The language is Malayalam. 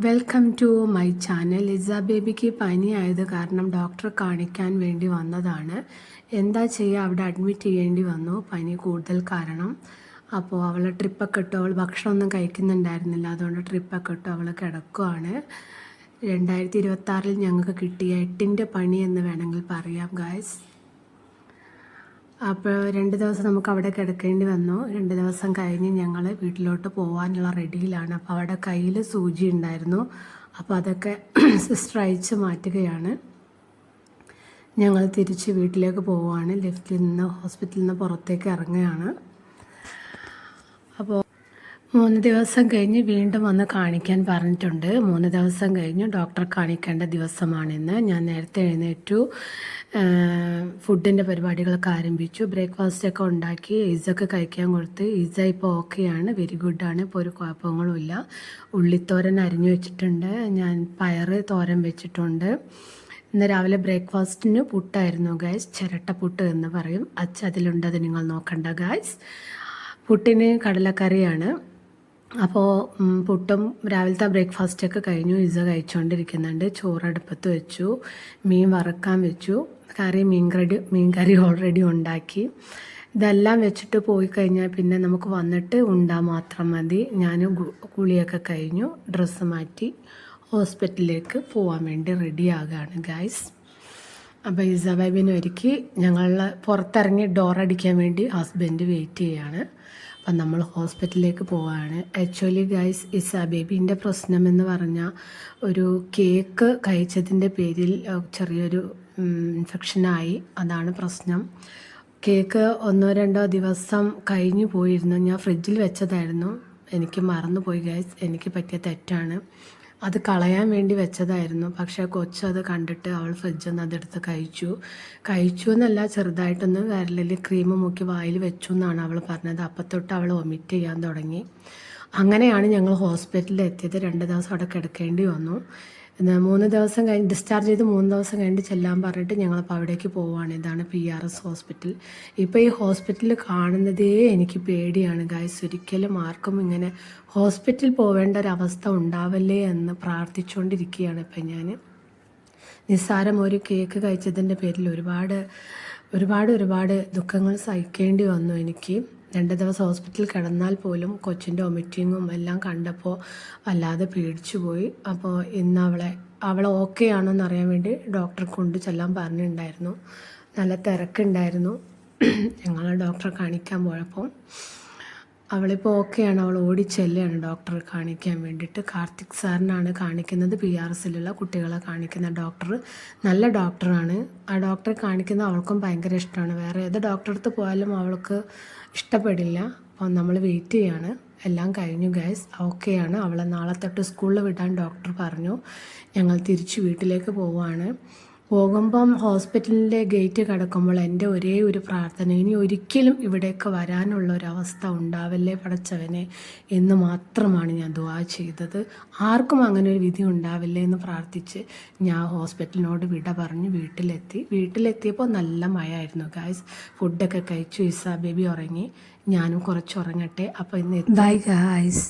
Welcome to my channel. Lisa ബേബിക്ക് പനിയായത് കാരണം ഡോക്ടറെ കാണിക്കാൻ വേണ്ടി വന്നതാണ്. എന്താ ചെയ്യുക, അവിടെ അഡ്മിറ്റ് ചെയ്യേണ്ടി വന്നു പനി കൂടുതൽ കാരണം. അപ്പോൾ അവൾ ട്രിപ്പൊക്കെ ഇട്ടു. അവൾ ഭക്ഷണമൊന്നും കഴിക്കുന്നുണ്ടായിരുന്നില്ല, അതുകൊണ്ട് ട്രിപ്പൊക്കെ ഇട്ടു അവൾ കിടക്കുകയാണ്. 2026 ഞങ്ങൾക്ക് കിട്ടിയ 8ൻ്റെ പണി എന്ന് വേണമെങ്കിൽ പറയാം ഗായ്സ്. അപ്പോൾ 2 ദിവസം നമുക്ക് അവിടെ കിടക്കേണ്ടി വന്നു. 2 ദിവസം കഴിഞ്ഞ് ഞങ്ങൾ വീട്ടിലോട്ട് പോകാനുള്ള റെഡിയിലാണ്. അപ്പോൾ അവിടെ കയ്യിൽ സൂചി ഉണ്ടായിരുന്നു, അപ്പോൾ അതൊക്കെ സിസ്റ്റർ അയച്ച് മാറ്റുകയാണ്. ഞങ്ങൾ തിരിച്ച് വീട്ടിലേക്ക് പോവുകയാണ്. ലിഫ്റ്റിൽ നിന്ന് ഹോസ്പിറ്റലിൽ നിന്ന് പുറത്തേക്ക് ഇറങ്ങുകയാണ്. അപ്പോൾ 3 ദിവസം കഴിഞ്ഞ് വീണ്ടും വന്ന് കാണിക്കാൻ പറഞ്ഞിട്ടുണ്ട്. 3 ദിവസം കഴിഞ്ഞ് ഡോക്ടറെ കാണിക്കേണ്ട ദിവസമാണിന്ന്. ഞാൻ നേരത്തെ എഴുന്നേറ്റു, ഫുഡിൻ്റെ പരിപാടികളൊക്കെ ആരംഭിച്ചു. ബ്രേക്ക്ഫാസ്റ്റൊക്കെ ഉണ്ടാക്കി ഈസൊക്കെ കഴിക്കാൻ കൊടുത്ത്. ഈസ ഇപ്പോൾ ഓക്കെയാണ്, വെരി ഗുഡാണ്, ഇപ്പോൾ ഒരു കുഴപ്പങ്ങളുമില്ല. ഉള്ളിത്തോരൻ അരിഞ്ഞു വെച്ചിട്ടുണ്ട്, ഞാൻ പയറ് തോരൻ വെച്ചിട്ടുണ്ട്. ഇന്ന് രാവിലെ ബ്രേക്ക്ഫാസ്റ്റിന് പുട്ടായിരുന്നു ഗായ്സ്, ചിരട്ടപ്പുട്ട് എന്ന് പറയും. അതിലുണ്ട്, അത് നിങ്ങൾ നോക്കണ്ട ഗായ്സ്. പുട്ടിന് കടലക്കറിയാണ്. അപ്പോൾ പുട്ടും രാവിലത്തെ ബ്രേക്ക്ഫാസ്റ്റൊക്കെ കഴിഞ്ഞു. ഇസ കഴിച്ചുകൊണ്ടിരിക്കുന്നുണ്ട്. ചോറടുപ്പത്ത് വെച്ചു, മീൻ വറക്കാൻ വെച്ചു, മീൻകറി ഓൾറെഡി ഉണ്ടാക്കി. ഇതെല്ലാം വെച്ചിട്ട് പോയി കഴിഞ്ഞാൽ പിന്നെ നമുക്ക് വന്നിട്ട് ഉണ്ടാ മാത്രം മതി. ഞാൻ കുളിയൊക്കെ കഴിഞ്ഞു, ഡ്രസ്സ് മാറ്റി ഹോസ്പിറ്റലിലേക്ക് പോകാൻ വേണ്ടി റെഡിയാകുകയാണ് ഗായ്സ്. അപ്പോൾ ഇസ ബേബിനെ ഒരുക്കി ഞങ്ങൾ പുറത്തിറങ്ങി ഡോറടിക്കാൻ വേണ്ടി ഹസ്ബൻഡ് വെയിറ്റ് ചെയ്യുകയാണ്. അപ്പം നമ്മൾ ഹോസ്പിറ്റലിലേക്ക് പോവുകയാണ്. ആക്ച്വലി ഗൈസ്, ഇസ ബേബീൻ്റെ പ്രശ്നമെന്ന് പറഞ്ഞാൽ ഒരു കേക്ക് കഴിച്ചതിൻ്റെ പേരിൽ ചെറിയൊരു ഇൻഫെക്ഷനായി, അതാണ് പ്രശ്നം. കേക്ക് 1-2 ദിവസം കഴിഞ്ഞു പോയിരുന്നു. ഞാൻ ഫ്രിഡ്ജിൽ വെച്ചതായിരുന്നു, എനിക്ക് മറന്നുപോയി ഗൈസ്, എനിക്ക് പറ്റിയ തെറ്റാണ്. അത് കളയാൻ വേണ്ടി വെച്ചതായിരുന്നു. പക്ഷേ കൊച്ചത് കണ്ടിട്ട് അവൾ ഫ്രിഡ്ജിൽ നിന്ന് അതെടുത്ത് കഴിച്ചു എന്നല്ല, ചെറുതായിട്ടൊന്ന് വിരലിൽ ക്രീം മുക്കി വായിൽ വെച്ചു എന്നാണ് അവൾ പറഞ്ഞത്. അപ്പം തൊട്ട് അവൾ വൊമിറ്റ് ചെയ്യാൻ തുടങ്ങി. അങ്ങനെയാണ് ഞങ്ങൾ ഹോസ്പിറ്റലിൽ എത്തിയത്. 2 ദിവസം അവിടെ കിടക്കേണ്ടി വന്നു. 3 ദിവസം കഴിഞ്ഞ് ഡിസ്ചാർജ് ചെയ്ത് 3 ദിവസം കഴിഞ്ഞിട്ട് ചെല്ലാൻ പറഞ്ഞിട്ട് ഞങ്ങളിപ്പോൾ അവിടേക്ക് പോവുകയാണ്. ഇതാണ് PRS ഹോസ്പിറ്റൽ. ഇപ്പോൾ ഈ ഹോസ്പിറ്റലിൽ കാണുന്നതേ എനിക്ക് പേടിയാണ് ഗായ്സ്. ഒരിക്കലും ആർക്കും ഇങ്ങനെ ഹോസ്പിറ്റലിൽ പോവേണ്ട ഒരവസ്ഥ ഉണ്ടാവല്ലേ എന്ന് പ്രാർത്ഥിച്ചുകൊണ്ടിരിക്കുകയാണ് ഇപ്പം ഞാൻ. നിസ്സാരം ഒരു കേക്ക് കഴിച്ചതിൻ്റെ പേരിൽ ഒരുപാട് ദുഃഖങ്ങൾ സഹിക്കേണ്ടി വന്നു എനിക്ക്. 2 ദിവസം ഹോസ്പിറ്റലിൽ കിടന്നാൽ പോലും കൊച്ചിൻ്റെ വൊമിറ്റിങ്ങും എല്ലാം കണ്ടപ്പോൾ വല്ലാതെ പേടിച്ചു പോയി. അപ്പോൾ ഇന്ന് അവളെ ഓക്കെ ആണോ എന്നറിയാൻ വേണ്ടി ഡോക്ടറെ കൊണ്ട് ചെല്ലാൻ പറഞ്ഞിട്ടുണ്ടായിരുന്നു. നല്ല തിരക്കുണ്ടായിരുന്നു. ഞങ്ങൾ ഡോക്ടറെ കാണിക്കാൻ പോയപ്പോൾ അവളിപ്പോൾ ഓക്കെയാണ്. അവൾ ഓടിച്ചെല്ലുകയാണ് ഡോക്ടറെ കാണിക്കാൻ വേണ്ടിയിട്ട്. കാർത്തിക് സാറിനാണ് കാണിക്കുന്നത്, PRSലുള്ള കുട്ടികളെ കാണിക്കുന്ന ഡോക്ടർ. നല്ല ഡോക്ടറാണ്. ആ ഡോക്ടറെ കാണിക്കുന്ന അവൾക്കും ഭയങ്കര ഇഷ്ടമാണ്. വേറെ ഏത് ഡോക്ടറെ അടുത്ത് പോയാലും അവൾക്ക് ഇഷ്ടപ്പെടില്ല. അപ്പോൾ നമ്മൾ വെയിറ്റ് ചെയ്യാണ്. എല്ലാം കഴിഞ്ഞു ഗൈസ്, ഓക്കെയാണ്. അവളെ നാളെ തൊട്ട് സ്കൂളിൽ വിടാൻ ഡോക്ടർ പറഞ്ഞു. ഞങ്ങൾ തിരിച്ച് വീട്ടിലേക്ക് പോവുകയാണ്. പോകുമ്പം ഹോസ്പിറ്റലിൻ്റെ ഗേറ്റ് കടക്കുമ്പോൾ എൻ്റെ ഒരേ ഒരു പ്രാർത്ഥന, ഇനി ഒരിക്കലും ഇവിടേക്ക് വരാനുള്ള ഒരവസ്ഥ ഉണ്ടാവല്ലേ പടച്ചവനെ എന്ന് മാത്രമാണ് ഞാൻ ദുആ ചെയ്തത്. ആർക്കും അങ്ങനെ ഒരു വിധി ഉണ്ടാവില്ലേ എന്ന് പ്രാർത്ഥിച്ച് ഞാൻ ഹോസ്പിറ്റലിനോട് വിട പറഞ്ഞ് വീട്ടിലെത്തിയപ്പോൾ നല്ല മഴയായിരുന്നു ഗായ്സ്. ഫുഡൊക്കെ കഴിച്ചു. ഇസ ബേബി ഉറങ്ങി, ഞാനും കുറച്ച് ഉറങ്ങട്ടെ. അപ്പോൾ ഇന്ന് ബൈ ഗായ്സ്.